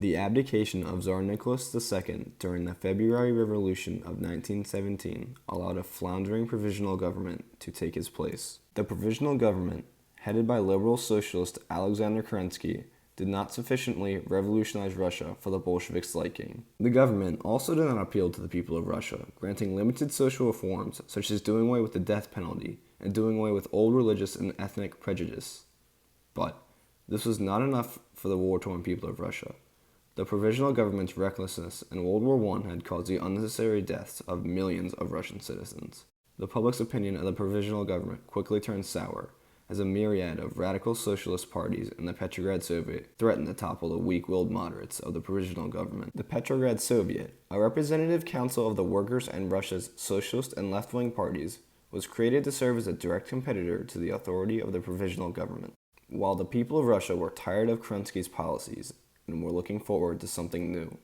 The abdication of Tsar Nicholas II during the February Revolution of 1917 allowed a floundering provisional government to take his place. The provisional government, headed by liberal socialist Alexander Kerensky, did not sufficiently revolutionize Russia for the Bolsheviks' liking. The government also did not appeal to the people of Russia, granting limited social reforms such as doing away with the death penalty and doing away with old religious and ethnic prejudice. But this was not enough for the war-torn people of Russia. The provisional government's recklessness in World War I had caused the unnecessary deaths of millions of Russian citizens. The public's opinion of the provisional government quickly turned sour, as a myriad of radical socialist parties in the Petrograd Soviet threatened to topple the weak-willed moderates of the provisional government. The Petrograd Soviet, a representative council of the workers and Russia's socialist and left-wing parties, was created to serve as a direct competitor to the authority of the provisional government. While the people of Russia were tired of Kerensky's policies and were looking forward to something new,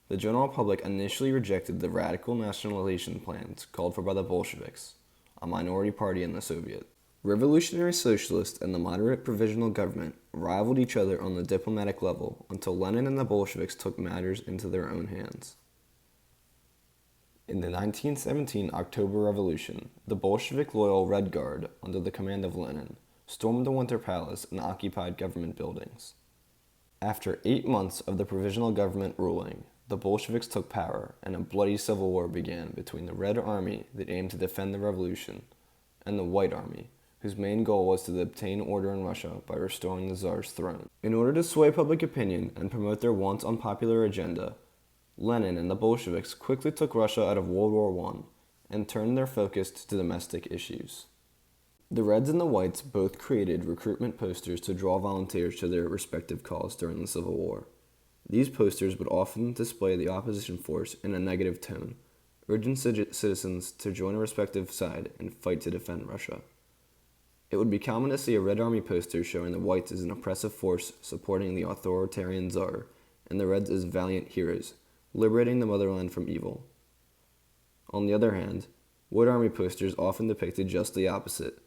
the general public initially rejected the radical nationalization plans called for by the Bolsheviks, a minority party in the Soviet. Revolutionary socialists and the moderate provisional government rivaled each other on the diplomatic level until Lenin and the Bolsheviks took matters into their own hands. In the 1917 October Revolution, the Bolshevik-loyal Red Guard, under the command of Lenin, stormed the Winter Palace and occupied government buildings. After 8 months of the provisional government ruling, the Bolsheviks took power and a bloody civil war began between the Red Army that aimed to defend the revolution and the White Army, whose main goal was to obtain order in Russia by restoring the Tsar's throne. In order to sway public opinion and promote their once unpopular agenda, Lenin and the Bolsheviks quickly took Russia out of World War I and turned their focus to domestic issues. The Reds and the Whites both created recruitment posters to draw volunteers to their respective cause during the Civil War. These posters would often display the opposition force in a negative tone, urging citizens to join a respective side and fight to defend Russia. It would be common to see a Red Army poster showing the Whites as an oppressive force supporting the authoritarian Tsar, and the Reds as valiant heroes, liberating the motherland from evil. On the other hand, White Army posters often depicted just the opposite,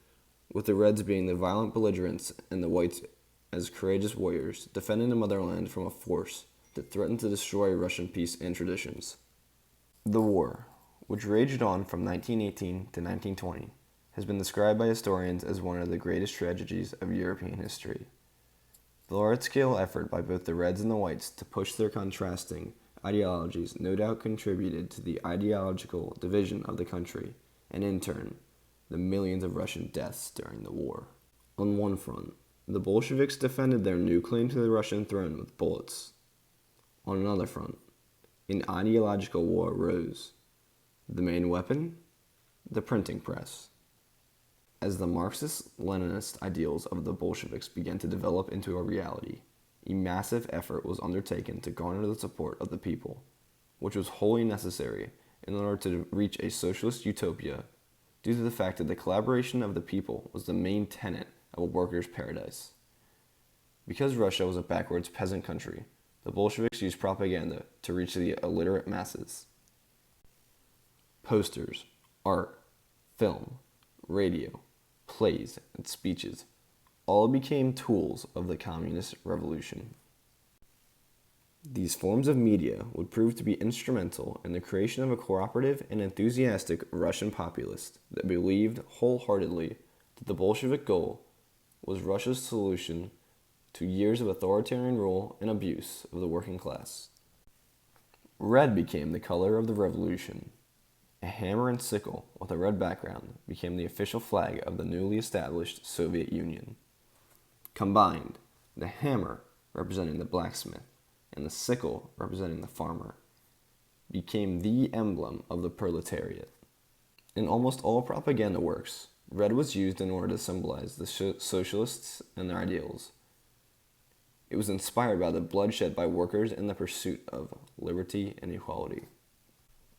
with the Reds being the violent belligerents and the Whites as courageous warriors, defending the motherland from a force that threatened to destroy Russian peace and traditions. The war, which raged on from 1918 to 1920, has been described by historians as one of the greatest tragedies of European history. The large-scale effort by both the Reds and the Whites to push their contrasting ideologies no doubt contributed to the ideological division of the country, and in turn, the millions of Russian deaths during the war. On one front, the Bolsheviks defended their new claim to the Russian throne with bullets. On another front, an ideological war arose. The main weapon? The printing press. As the Marxist-Leninist ideals of the Bolsheviks began to develop into a reality, a massive effort was undertaken to garner the support of the people, which was wholly necessary in order to reach a socialist utopia due to the fact that the collaboration of the people was the main tenet of a workers' paradise. Because Russia was a backwards peasant country, the Bolsheviks used propaganda to reach the illiterate masses. Posters, art, film, radio, plays, and speeches all became tools of the communist revolution. These forms of media would prove to be instrumental in the creation of a cooperative and enthusiastic Russian populace that believed wholeheartedly that the Bolshevik goal was Russia's solution to years of authoritarian rule and abuse of the working class. Red became the color of the revolution. A hammer and sickle with a red background became the official flag of the newly established Soviet Union. Combined, the hammer, representing the blacksmith, and the sickle, representing the farmer, became the emblem of the proletariat. In almost all propaganda works, red was used in order to symbolize the socialists and their ideals. It was inspired by the blood shed by workers in the pursuit of liberty and equality.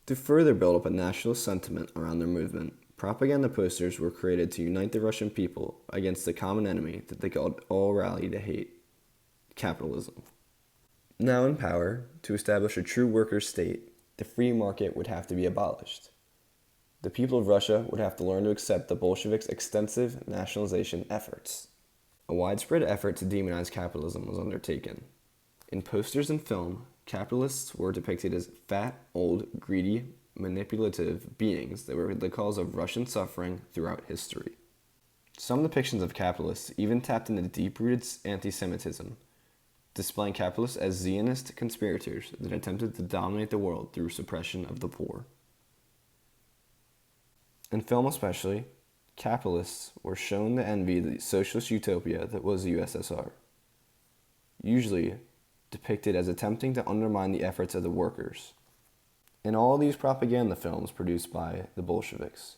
To further build up a nationalist sentiment around their movement, propaganda posters were created to unite the Russian people against the common enemy that they could all rally to hate: capitalism. Now in power, to establish a true workers' state, the free market would have to be abolished. The people of Russia would have to learn to accept the Bolsheviks' extensive nationalization efforts. A widespread effort to demonize capitalism was undertaken. In posters and film, capitalists were depicted as fat, old, greedy, manipulative beings that were the cause of Russian suffering throughout history. Some depictions of capitalists even tapped into deep-rooted anti-Semitism, displaying capitalists as Zionist conspirators that attempted to dominate the world through suppression of the poor. In film especially, capitalists were shown to envy the socialist utopia that was the USSR, usually depicted as attempting to undermine the efforts of the workers. In all these propaganda films produced by the Bolsheviks,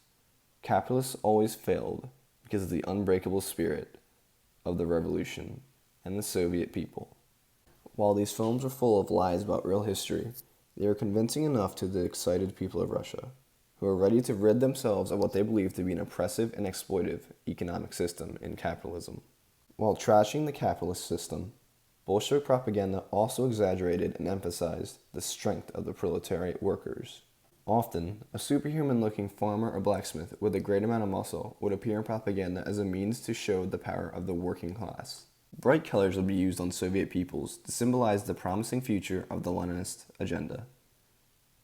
capitalists always failed because of the unbreakable spirit of the revolution and the Soviet people. While these films were full of lies about real history, they were convincing enough to the excited people of Russia, who were ready to rid themselves of what they believed to be an oppressive and exploitive economic system in capitalism. While trashing the capitalist system, Bolshevik propaganda also exaggerated and emphasized the strength of the proletariat workers. Often, a superhuman-looking farmer or blacksmith with a great amount of muscle would appear in propaganda as a means to show the power of the working class. Bright colors would be used on Soviet peoples to symbolize the promising future of the Leninist agenda.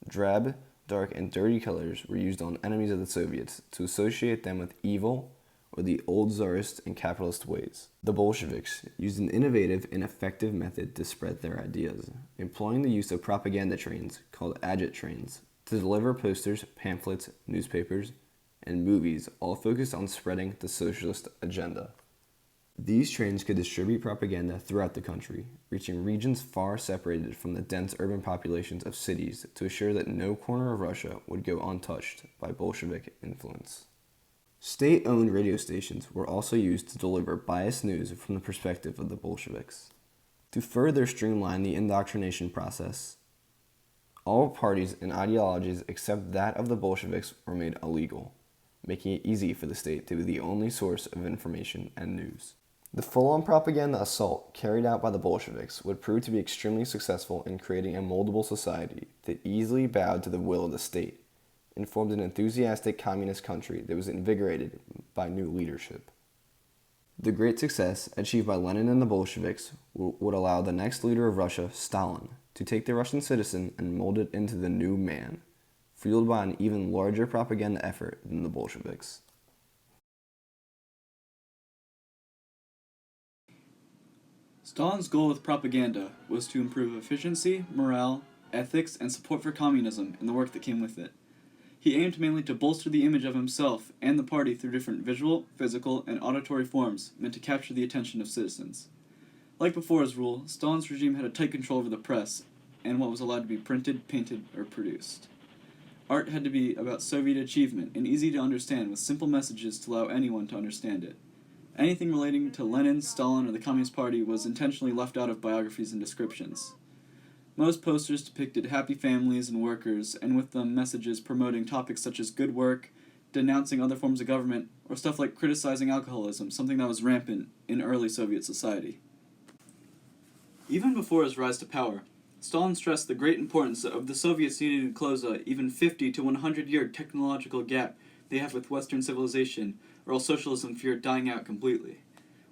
Drab, dark, and dirty colors were used on enemies of the Soviets to associate them with evil or the old czarist and capitalist ways. The Bolsheviks used an innovative and effective method to spread their ideas, employing the use of propaganda trains called agit trains to deliver posters, pamphlets, newspapers, and movies all focused on spreading the socialist agenda. These trains could distribute propaganda throughout the country, reaching regions far separated from the dense urban populations of cities to assure that no corner of Russia would go untouched by Bolshevik influence. State-owned radio stations were also used to deliver biased news from the perspective of the Bolsheviks. To further streamline the indoctrination process, all parties and ideologies except that of the Bolsheviks were made illegal, making it easy for the state to be the only source of information and news. The full-on propaganda assault carried out by the Bolsheviks would prove to be extremely successful in creating a moldable society that easily bowed to the will of the state and formed an enthusiastic communist country that was invigorated by new leadership. The great success achieved by Lenin and the Bolsheviks would allow the next leader of Russia, Stalin, to take the Russian citizen and mold it into the new man, fueled by an even larger propaganda effort than the Bolsheviks. Stalin's goal with propaganda was to improve efficiency, morale, ethics, and support for communism and the work that came with it. He aimed mainly to bolster the image of himself and the party through different visual, physical, and auditory forms meant to capture the attention of citizens. Like before his rule, Stalin's regime had a tight control over the press and what was allowed to be printed, painted, or produced. Art had to be about Soviet achievement and easy to understand with simple messages to allow anyone to understand it. Anything relating to Lenin, Stalin, or the Communist Party was intentionally left out of biographies and descriptions. Most posters depicted happy families and workers, and with them messages promoting topics such as good work, denouncing other forms of government, or stuff like criticizing alcoholism, something that was rampant in early Soviet society. Even before his rise to power, Stalin stressed the great importance of the Soviets needing to close a even 50 to 100-year technological gap they have with Western civilization, or else socialism feared dying out completely.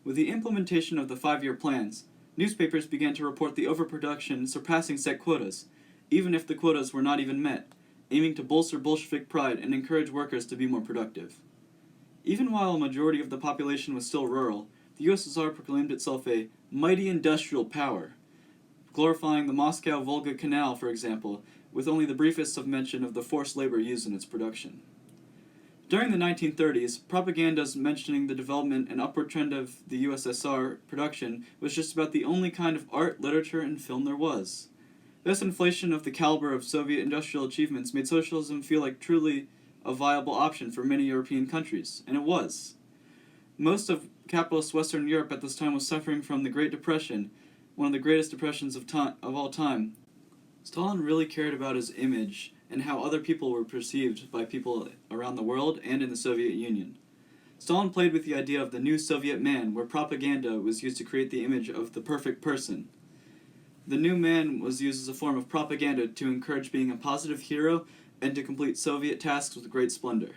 With the implementation of the 5-year plans, newspapers began to report the overproduction surpassing set quotas, even if the quotas were not even met, aiming to bolster Bolshevik pride and encourage workers to be more productive. Even while a majority of the population was still rural, the USSR proclaimed itself a mighty industrial power, glorifying the Moscow-Volga Canal, for example, with only the briefest of mention of the forced labor used in its production. During the 1930s, propaganda mentioning the development and upward trend of the USSR production was just about the only kind of art, literature, and film there was. This inflation of the caliber of Soviet industrial achievements made socialism feel like truly a viable option for many European countries, and it was. Most of capitalist Western Europe at this time was suffering from the Great Depression, one of the greatest depressions of all time. Stalin really cared about his image and how other people were perceived by people around the world and in the Soviet Union. Stalin played with the idea of the new Soviet man, where propaganda was used to create the image of the perfect person. The new man was used as a form of propaganda to encourage being a positive hero and to complete Soviet tasks with great splendor.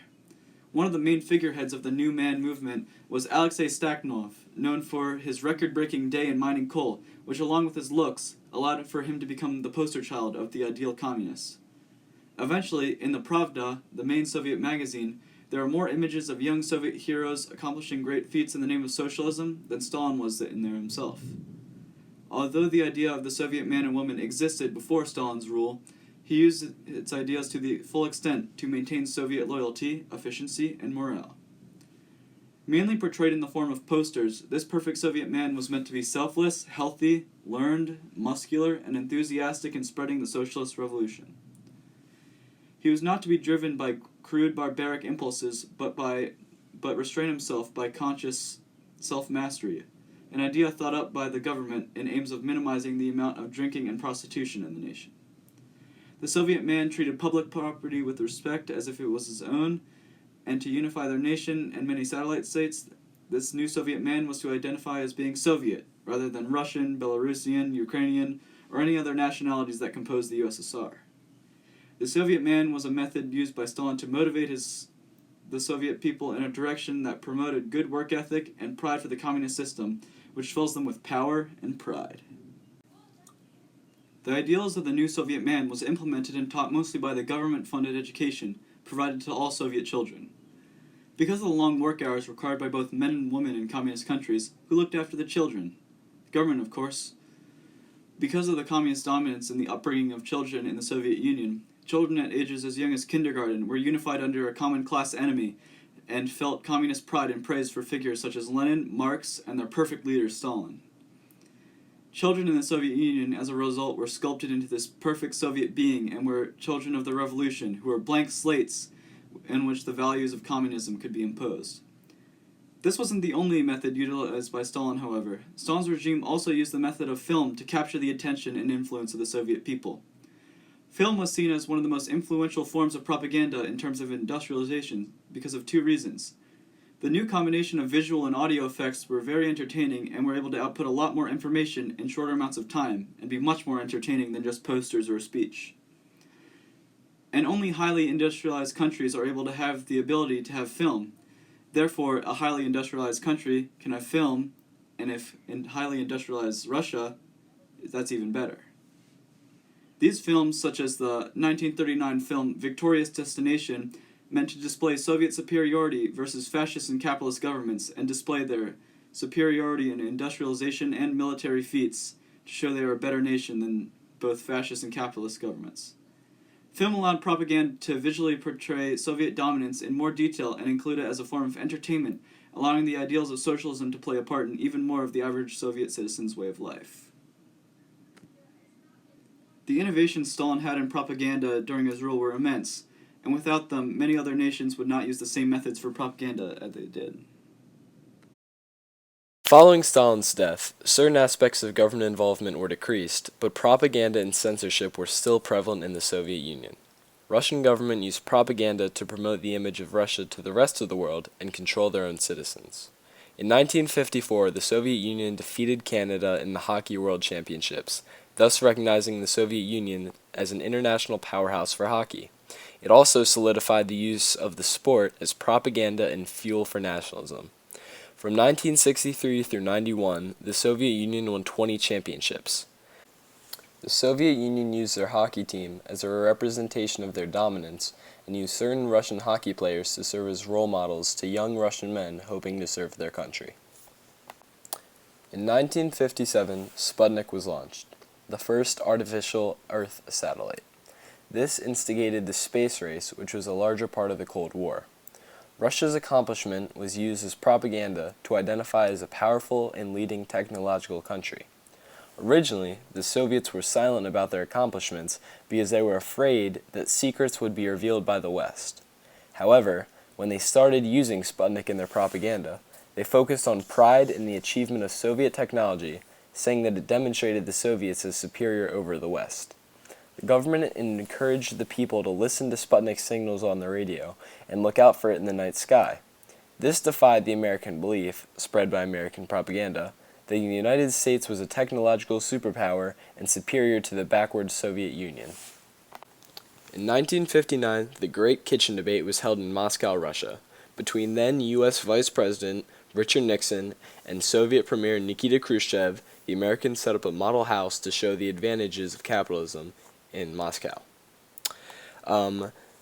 One of the main figureheads of the New Man movement was Alexei Stakhanov, known for his record-breaking day in mining coal, which along with his looks allowed for him to become the poster child of the ideal communist. Eventually, in the Pravda, the main Soviet magazine, there are more images of young Soviet heroes accomplishing great feats in the name of socialism than Stalin was in there himself. Although the idea of the Soviet man and woman existed before Stalin's rule, he used its ideas to the full extent to maintain Soviet loyalty, efficiency, and morale. Mainly portrayed in the form of posters, this perfect Soviet man was meant to be selfless, healthy, learned, muscular, and enthusiastic in spreading the socialist revolution. He was not to be driven by crude barbaric impulses, but restrain himself by conscious self-mastery, an idea thought up by the government in aims of minimizing the amount of drinking and prostitution in the nation. The Soviet man treated public property with respect as if it was his own, and to unify their nation and many satellite states, this new Soviet man was to identify as being Soviet, rather than Russian, Belarusian, Ukrainian, or any other nationalities that composed the USSR. The Soviet man was a method used by Stalin to motivate the Soviet people in a direction that promoted good work ethic and pride for the communist system, which fills them with power and pride. The ideals of the new Soviet man was implemented and taught mostly by the government-funded education provided to all Soviet children. Because of the long work hours required by both men and women in communist countries, who looked after the children? The government, of course. Because of the communist dominance in the upbringing of children in the Soviet Union, children at ages as young as kindergarten were unified under a common class enemy and felt communist pride and praise for figures such as Lenin, Marx, and their perfect leader, Stalin. Children in the Soviet Union, as a result, were sculpted into this perfect Soviet being and were children of the revolution, who were blank slates in which the values of communism could be imposed. This wasn't the only method utilized by Stalin, however. Stalin's regime also used the method of film to capture the attention and influence of the Soviet people. Film was seen as one of the most influential forms of propaganda in terms of industrialization because of two reasons. The new combination of visual and audio effects were very entertaining and were able to output a lot more information in shorter amounts of time and be much more entertaining than just posters or a speech. And only highly industrialized countries are able to have the ability to have film. Therefore, a highly industrialized country can have film, and if in highly industrialized Russia, that's even better. These films, such as the 1939 film Victorious Destination, meant to display Soviet superiority versus fascist and capitalist governments and display their superiority in industrialization and military feats to show they are a better nation than both fascist and capitalist governments. Film allowed propaganda to visually portray Soviet dominance in more detail and include it as a form of entertainment, allowing the ideals of socialism to play a part in even more of the average Soviet citizen's way of life. The innovations Stalin had in propaganda during his rule were immense, and without them, many other nations would not use the same methods for propaganda as they did. Following Stalin's death, certain aspects of government involvement were decreased, but propaganda and censorship were still prevalent in the Soviet Union. Russian government used propaganda to promote the image of Russia to the rest of the world and control their own citizens. In 1954, the Soviet Union defeated Canada in the Hockey World Championships, thus recognizing the Soviet Union as an international powerhouse for hockey. It also solidified the use of the sport as propaganda and fuel for nationalism. From 1963 through 91, the Soviet Union won 20 championships. The Soviet Union used their hockey team as a representation of their dominance and used certain Russian hockey players to serve as role models to young Russian men hoping to serve their country. In 1957, Sputnik was launched, the first artificial Earth satellite. This instigated the space race, which was a larger part of the Cold War. Russia's accomplishment was used as propaganda to identify as a powerful and leading technological country. Originally, the Soviets were silent about their accomplishments because they were afraid that secrets would be revealed by the West. However, when they started using Sputnik in their propaganda, they focused on pride in the achievement of Soviet technology, saying that it demonstrated the Soviets as superior over the West. The government encouraged the people to listen to Sputnik signals on the radio and look out for it in the night sky. This defied the American belief, spread by American propaganda, that the United States was a technological superpower and superior to the backward Soviet Union. In 1959, the Great Kitchen Debate was held in Moscow, Russia, between then U.S. Vice President Richard Nixon, and Soviet Premier Nikita Khrushchev, the Americans set up a model house to show the advantages of capitalism in Moscow.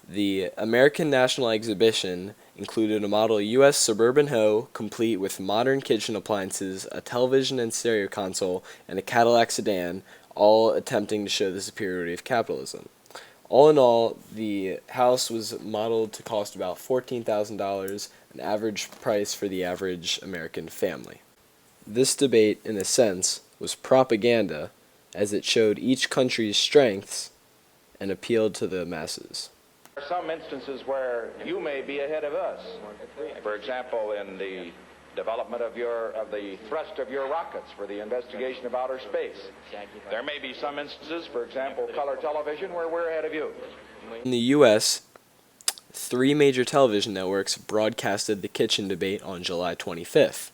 The American National Exhibition included a model U.S. suburban home, complete with modern kitchen appliances, a television and stereo console, and a Cadillac sedan, all attempting to show the superiority of capitalism. All in all, the house was modeled to cost about $14,000, an average price for the average American family. This debate, in a sense, was propaganda, as it showed each country's strengths and appealed to the masses. There are some instances where you may be ahead of us. For example, in the development of the thrust of your rockets for the investigation of outer space. There may be some instances, for example, color television, where we're ahead of you. In the U.S., 3 major television networks broadcasted the kitchen debate on July 25th.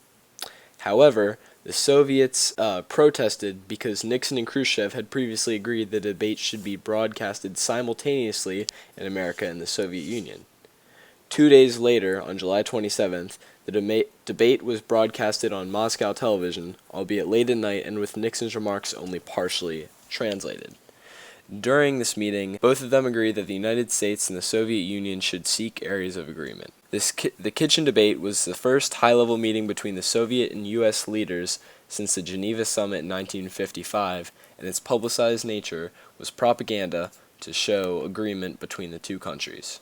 However, the Soviets protested because Nixon and Khrushchev had previously agreed the debate should be broadcasted simultaneously in America and the Soviet Union. 2 days later, on July 27th, the debate was broadcasted on Moscow television, albeit late at night and with Nixon's remarks only partially translated. During this meeting, both of them agreed that the United States and the Soviet Union should seek areas of agreement. The kitchen debate was the first high-level meeting between the Soviet and U.S. leaders since the Geneva Summit in 1955, and its publicized nature was propaganda to show agreement between the two countries.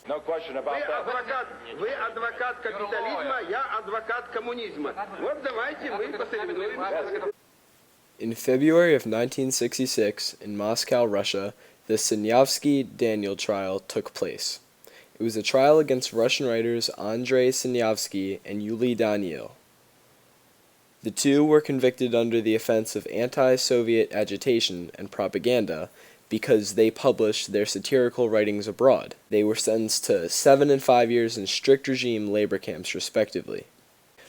No question about that. Вы адвокат капитализма, я адвокат коммунизма. Вот давайте мы посоревнуемся. In February of 1966, in Moscow, Russia, the Sinyavsky-Daniel trial took place. It was a trial against Russian writers Andrei Sinyavsky and Yuli Daniil. The two were convicted under the offense of anti-Soviet agitation and propaganda because they published their satirical writings abroad. They were sentenced to 7 and 5 years in strict regime labor camps, respectively.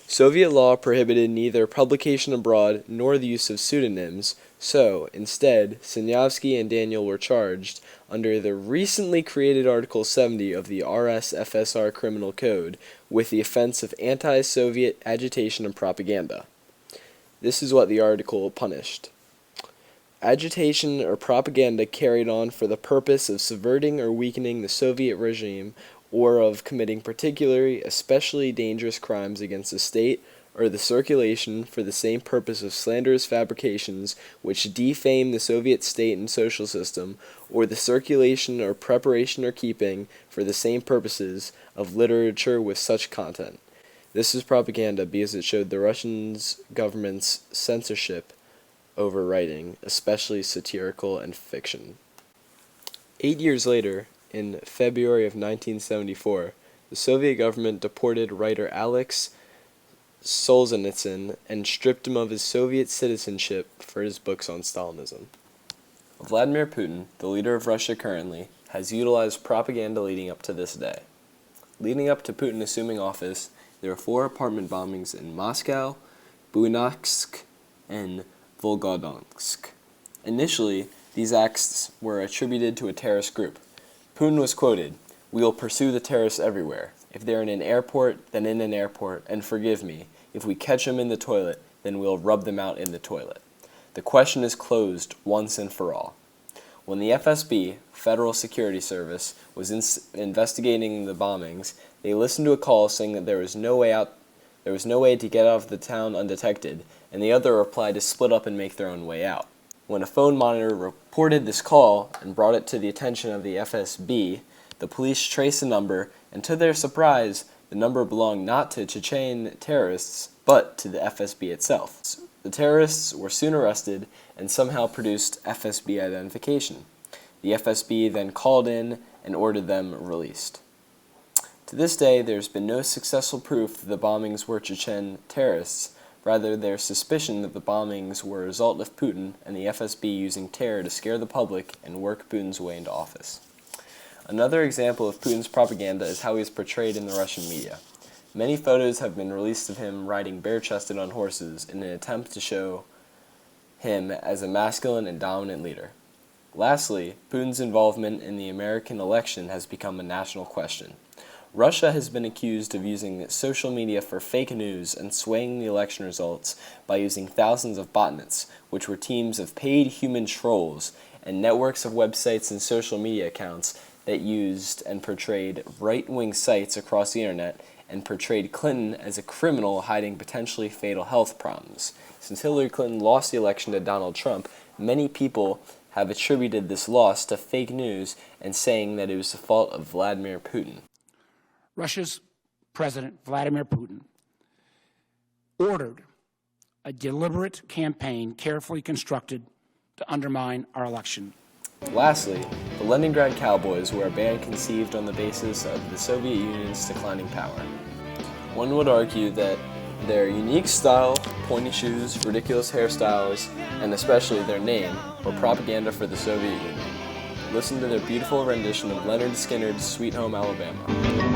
Soviet law prohibited neither publication abroad nor the use of pseudonyms, so, instead, Sinyavsky and Daniel were charged under the recently created Article 70 of the RSFSR Criminal Code with the offense of anti-Soviet agitation and propaganda. This is what the article punished. Agitation or propaganda carried on for the purpose of subverting or weakening the Soviet regime or of committing particularly especially dangerous crimes against the state, or the circulation for the same purpose of slanderous fabrications which defame the Soviet state and social system, or the circulation or preparation or keeping for the same purposes of literature with such content. This is propaganda because it showed the Russian government's censorship over writing, especially satirical and fiction. 8 years later, in February of 1974, the Soviet government deported writer Alex Solzhenitsyn and stripped him of his Soviet citizenship for his books on Stalinism. Vladimir Putin, the leader of Russia currently, has utilized propaganda leading up to this day. Leading up to Putin assuming office, there were 4 apartment bombings in Moscow, Buyansk, and Volgodonsk. Initially, these acts were attributed to a terrorist group. Putin was quoted, "We will pursue the terrorists everywhere. If they're in an airport, then in an airport, and forgive me, if we catch them in the toilet, then we'll rub them out in the toilet. The question is closed once and for all." When the FSB, Federal Security Service, was investigating the bombings, they listened to a call saying that there was no way to get out of the town undetected, and the other replied to split up and make their own way out. When a phone monitor reported this call and brought it to the attention of the FSB, the police traced the number, and to their surprise, the number belonged not to Chechen terrorists, but to the FSB itself. The terrorists were soon arrested and somehow produced FSB identification. The FSB then called in and ordered them released. To this day, there's been no successful proof that the bombings were Chechen terrorists. Rather, there's suspicion that the bombings were a result of Putin and the FSB using terror to scare the public and work Putin's way into office. Another example of Putin's propaganda is how he is portrayed in the Russian media. Many photos have been released of him riding bare-chested on horses in an attempt to show him as a masculine and dominant leader. Lastly, Putin's involvement in the American election has become a national question. Russia has been accused of using social media for fake news and swaying the election results by using thousands of botnets, which were teams of paid human trolls and networks of websites and social media accounts that used and portrayed right-wing sites across the internet and portrayed Clinton as a criminal hiding potentially fatal health problems. Since Hillary Clinton lost the election to Donald Trump, many people have attributed this loss to fake news and saying that it was the fault of Vladimir Putin. Russia's President Vladimir Putin ordered a deliberate campaign carefully constructed to undermine our election. Lastly, the Leningrad Cowboys were a band conceived on the basis of the Soviet Union's declining power. One would argue that their unique style, pointy shoes, ridiculous hairstyles, and especially their name were propaganda for the Soviet Union. Listen to their beautiful rendition of Leonard Skinner's Sweet Home Alabama.